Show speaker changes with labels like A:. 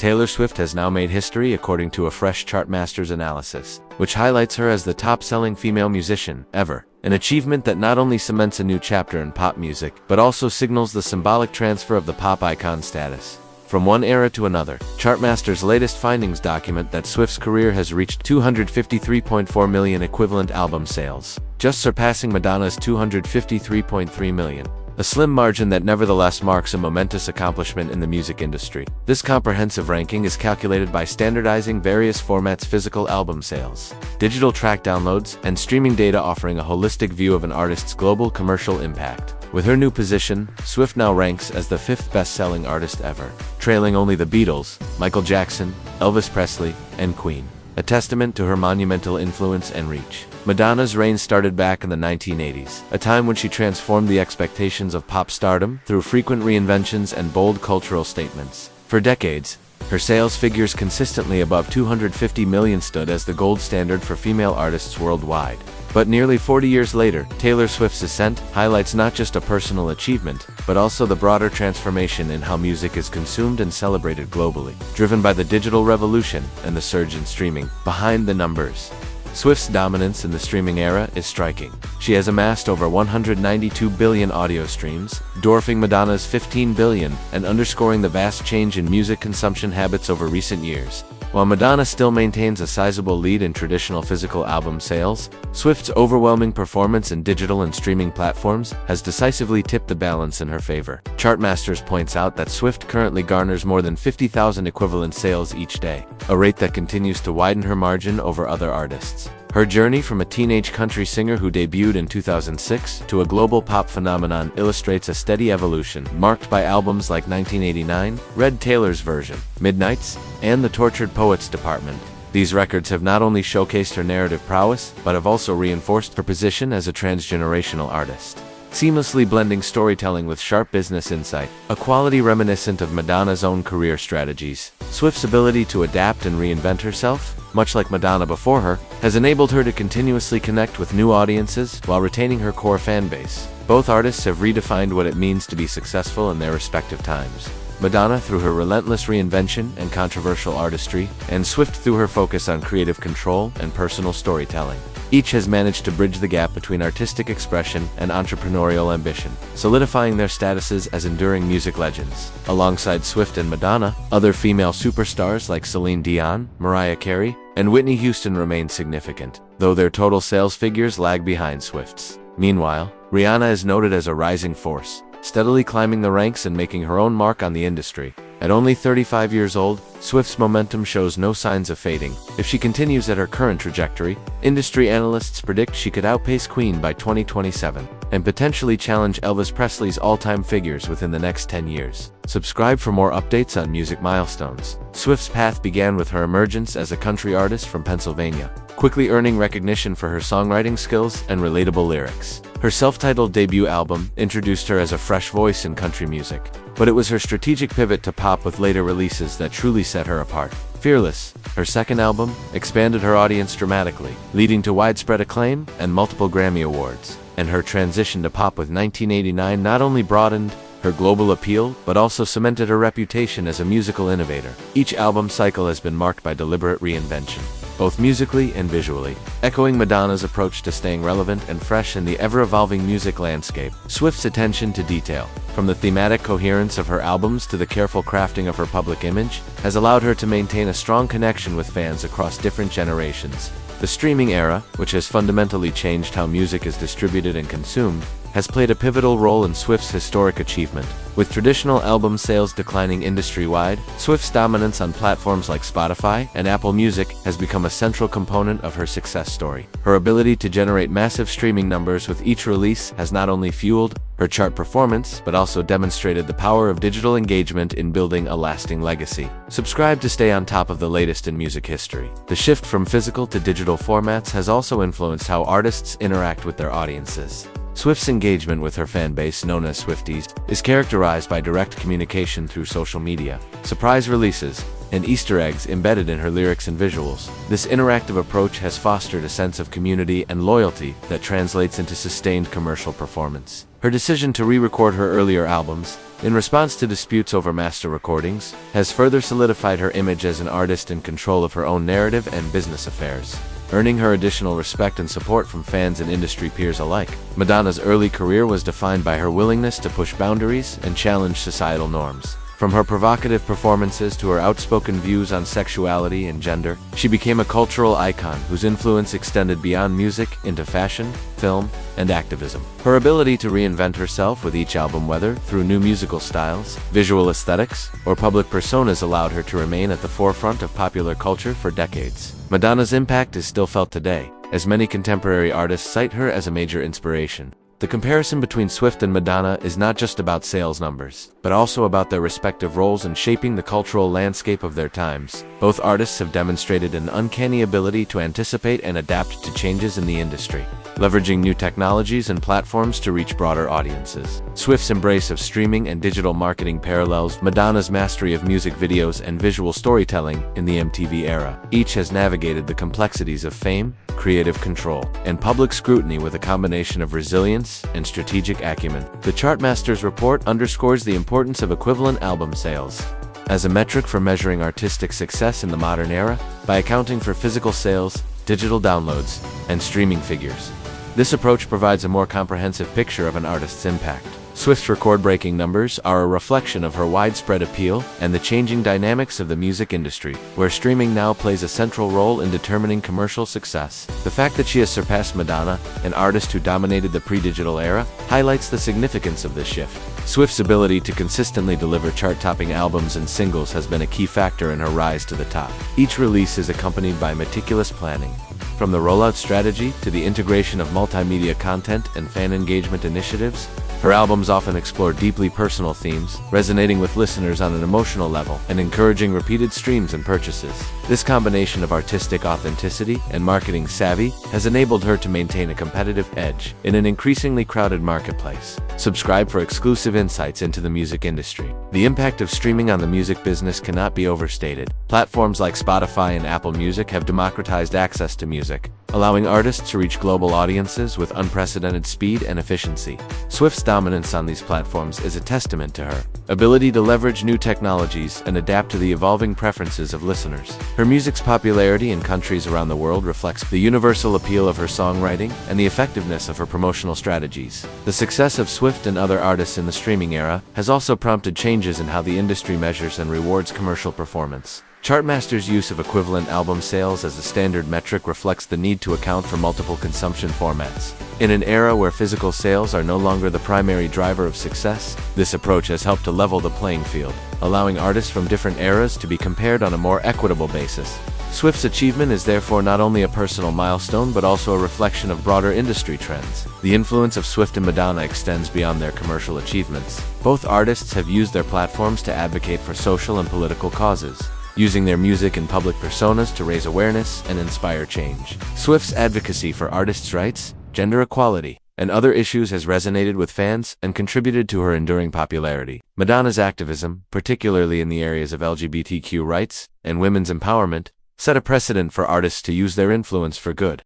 A: Taylor Swift has now made history according to a fresh ChartMasters analysis, which highlights her as the top-selling female musician ever, an achievement that not only cements a new chapter in pop music, but also signals the symbolic transfer of the pop icon status from one era to another. ChartMasters' latest findings document that Swift's career has reached 253.4 million equivalent album sales, just surpassing Madonna's 253.3 million. A slim margin that nevertheless marks a momentous accomplishment in the music industry. This comprehensive ranking is calculated by standardizing various formats: physical album sales, digital track downloads, and streaming data, offering a holistic view of an artist's global commercial impact. With her new position, Swift now ranks as the 5th best-selling artist ever, trailing only the Beatles, Michael Jackson, Elvis Presley, and Queen, a testament to her monumental influence and reach. Madonna's reign started back in the 1980s, a time when she transformed the expectations of pop stardom through frequent reinventions and bold cultural statements. For decades, her sales figures consistently above 250 million stood as the gold standard for female artists worldwide. But nearly 40 years later, Taylor Swift's ascent highlights not just a personal achievement, but also the broader transformation in how music is consumed and celebrated globally, driven by the digital revolution and the surge in streaming. Behind the numbers, Swift's dominance in the streaming era is striking. She has amassed over 192 billion audio streams, dwarfing Madonna's 15 billion, and underscoring the vast change in music consumption habits over recent years. While Madonna still maintains a sizable lead in traditional physical album sales, Swift's overwhelming performance in digital and streaming platforms has decisively tipped the balance in her favor. ChartMasters points out that Swift currently garners more than 50,000 equivalent sales each day, a rate that continues to widen her margin over other artists. Her journey from a teenage country singer who debuted in 2006 to a global pop phenomenon illustrates a steady evolution, marked by albums like 1989, Red Taylor's Version, Midnights, and The Tortured Poets Department. These records have not only showcased her narrative prowess, but have also reinforced her position as a transgenerational artist, seamlessly blending storytelling with sharp business insight, a quality reminiscent of Madonna's own career strategies. Swift's ability to adapt and reinvent herself, much like Madonna before her, has enabled her to continuously connect with new audiences while retaining her core fan base. Both artists have redefined what it means to be successful in their respective times. Madonna through her relentless reinvention and controversial artistry, and Swift through her focus on creative control and personal storytelling. Each has managed to bridge the gap between artistic expression and entrepreneurial ambition, solidifying their statuses as enduring music legends. Alongside Swift and Madonna, other female superstars like Celine Dion, Mariah Carey, and Whitney Houston remain significant, though their total sales figures lag behind Swift's. Meanwhile, Rihanna is noted as a rising force, steadily climbing the ranks and making her own mark on the industry. At only 35 years old, Swift's momentum shows no signs of fading. If she continues at her current trajectory, industry analysts predict she could outpace Queen by 2027, and potentially challenge Elvis Presley's all-time figures within the next 10 years. Subscribe for more updates on music milestones. Swift's path began with her emergence as a country artist from Pennsylvania, quickly earning recognition for her songwriting skills and relatable lyrics. Her self-titled debut album introduced her as a fresh voice in country music, but it was her strategic pivot to pop with later releases that truly set her apart. Fearless, her second album, expanded her audience dramatically, leading to widespread acclaim and multiple Grammy Awards. And her transition to pop with 1989 not only broadened her global appeal, but also cemented her reputation as a musical innovator. Each album cycle has been marked by deliberate reinvention, both musically and visually, echoing Madonna's approach to staying relevant and fresh in the ever-evolving music landscape. Swift's attention to detail, from the thematic coherence of her albums to the careful crafting of her public image, has allowed her to maintain a strong connection with fans across different generations. The streaming era, which has fundamentally changed how music is distributed and consumed, has played a pivotal role in Swift's historic achievement. With traditional album sales declining industry-wide, Swift's dominance on platforms like Spotify and Apple Music has become a central component of her success story. Her ability to generate massive streaming numbers with each release has not only fueled her chart performance, but also demonstrated the power of digital engagement in building a lasting legacy. Subscribe to stay on top of the latest in music history. The shift from physical to digital formats has also influenced how artists interact with their audiences. Swift's engagement with her fan base, known as Swifties, is characterized by direct communication through social media, surprise releases, and Easter eggs embedded in her lyrics and visuals. This interactive approach has fostered a sense of community and loyalty that translates into sustained commercial performance. Her decision to re-record her earlier albums, in response to disputes over master recordings, has further solidified her image as an artist in control of her own narrative and business affairs, earning her additional respect and support from fans and industry peers alike. Madonna's early career was defined by her willingness to push boundaries and challenge societal norms. From her provocative performances to her outspoken views on sexuality and gender, she became a cultural icon whose influence extended beyond music into fashion, film, and activism. Her ability to reinvent herself with each album, whether through new musical styles, visual aesthetics, or public personas, allowed her to remain at the forefront of popular culture for decades. Madonna's impact is still felt today, as many contemporary artists cite her as a major inspiration. The comparison between Swift and Madonna is not just about sales numbers, but also about their respective roles in shaping the cultural landscape of their times. Both artists have demonstrated an uncanny ability to anticipate and adapt to changes in the industry, leveraging new technologies and platforms to reach broader audiences. Swift's embrace of streaming and digital marketing parallels Madonna's mastery of music videos and visual storytelling in the MTV era. Each has navigated the complexities of fame, creative control, and public scrutiny with a combination of resilience and strategic acumen. The ChartMasters report underscores the importance of equivalent album sales as a metric for measuring artistic success in the modern era by accounting for physical sales, digital downloads, and streaming figures. This approach provides a more comprehensive picture of an artist's impact. Swift's record-breaking numbers are a reflection of her widespread appeal and the changing dynamics of the music industry, where streaming now plays a central role in determining commercial success. The fact that she has surpassed Madonna, an artist who dominated the pre-digital era, highlights the significance of this shift. Swift's ability to consistently deliver chart-topping albums and singles has been a key factor in her rise to the top. Each release is accompanied by meticulous planning, from the rollout strategy to the integration of multimedia content and fan engagement initiatives. Her albums often explore deeply personal themes, resonating with listeners on an emotional level and encouraging repeated streams and purchases. This combination of artistic authenticity and marketing savvy has enabled her to maintain a competitive edge in an increasingly crowded marketplace. Subscribe for exclusive insights into the music industry. The impact of streaming on the music business cannot be overstated. Platforms like Spotify and Apple Music have democratized access to music, allowing artists to reach global audiences with unprecedented speed and efficiency. Swift's dominance on these platforms is a testament to her ability to leverage new technologies and adapt to the evolving preferences of listeners. Her music's popularity in countries around the world reflects the universal appeal of her songwriting and the effectiveness of her promotional strategies. The success of Swift and other artists in the streaming era has also prompted changes in how the industry measures and rewards commercial performance. ChartMasters' use of equivalent album sales as a standard metric reflects the need to account for multiple consumption formats. In an era where physical sales are no longer the primary driver of success, this approach has helped to level the playing field, allowing artists from different eras to be compared on a more equitable basis. Swift's achievement is therefore not only a personal milestone but also a reflection of broader industry trends. The influence of Swift and Madonna extends beyond their commercial achievements. Both artists have used their platforms to advocate for social and political causes, using their music and public personas to raise awareness and inspire change. Swift's advocacy for artists' rights, gender equality, and other issues has resonated with fans and contributed to her enduring popularity. Madonna's activism, particularly in the areas of LGBTQ rights and women's empowerment, set a precedent for artists to use their influence for good.